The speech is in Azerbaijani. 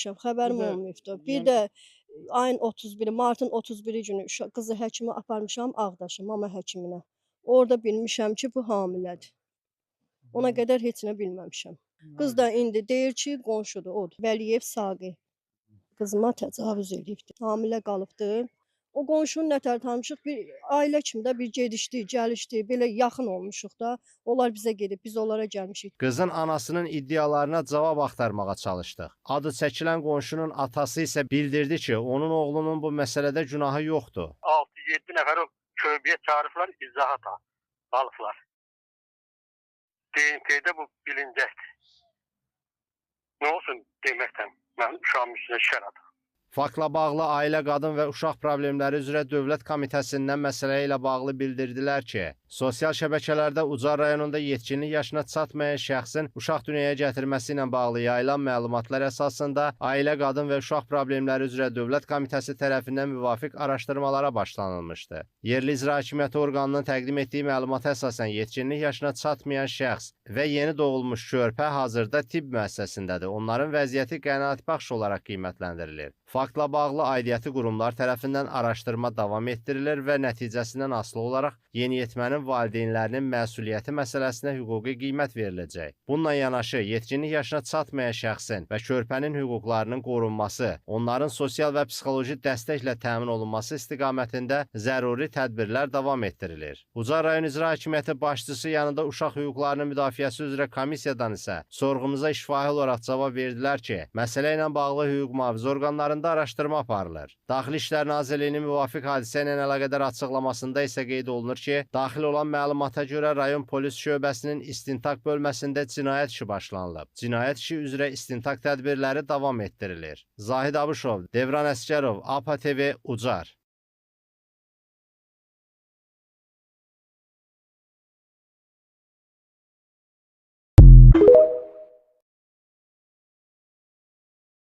Xəbərim Bir də olmayıbdı. Bir yəni də ayın 31-i, martın 31-i günü qızı həkimə aparmışam Ağdaşa, mama həkiminə. Orada bilmişəm ki, bu hamilədir. Ona qədər heç nə bilməmişəm. Qız da indi deyir ki, qonşudur, odur. Vəliyev Saqi. Qızıma təcavüz eləyibdi. Hamilə qalıbdı. O qonşunun nətər tanışıq, bir ailə kimi də bir gedişdik, gəlişdik, belə yaxın olmuşuq da. Onlar bizə gedib, biz onlara gəlmişik. Qızın anasının iddialarına cavab axtarmağa çalışdıq. Adı çəkilən qonşunun atası isə bildirdi ki, onun oğlunun bu məsələdə günahı yoxdur. 6-7 nəfər o körbüyə çağırıblar, izahata alıblar. DNT-də bu bilinəcəkdir. Nə olsun deməkdən, mən uşağımın üstünə şər atım. Faktla bağlı Ailə, Qadın və Uşaq Problemləri üzrə Dövlət Komitəsindən məsələ ilə bağlı bildirdilər ki, sosial şəbəkələrdə Ucar rayonunda yetkinlik yaşına çatmayan şəxsin uşaq dünyaya gətirməsi ilə bağlı yayılan məlumatlar əsasında Ailə, Qadın və Uşaq Problemləri üzrə Dövlət Komitəsi tərəfindən müvafiq araşdırmalara başlanılmışdı. Yerli icra hakimiyyəti orqanının təqdim etdiyi məlumata əsasən yetkinlik yaşına çatmayan şəxs və yeni doğulmuş körpə hazırda tibb müəssisəsindədir. Onların vəziyyəti qənaətbəxş olaraq qiymətləndirilir. Faktla bağlı aidiyyəti qurumlar tərəfindən araşdırma davam etdirilir və nəticəsindən asılı olaraq yeniyetmənin valideynlərinin məsuliyyəti məsələsinə hüquqi qiymət veriləcək. Bununla yanaşı, yetkinlik yaşına çatmayan şəxsin və körpənin hüquqlarının qorunması, onların sosial və psixoloji dəstəklə təmin olunması istiqamətində zəruri tədbirlər davam etdirilir. Ucar rayon icra hakimiyyəti başçısı yanında uşaq hüquqlarının müdafiəsi üzrə komissiyadan isə sorğumuza şifahi olaraq cavab verdilər ki, məsələ ilə bağlı hüquq mühafizə orqanlarında araşdırma aparılır. Daxili İşlər Nazirliyinin müvafiq hadisə ilə əlaqədar açıqlamasında isə qeyd olunur ki, daxil olan məlumata görə rayon polis şöbəsinin istintaq bölməsində cinayət işi başlanılıb. Cinayət işi üzrə istintaq tədbirləri davam etdirilir. Zahid Abışov, Devran Əsgərov, APA TV, Ucar.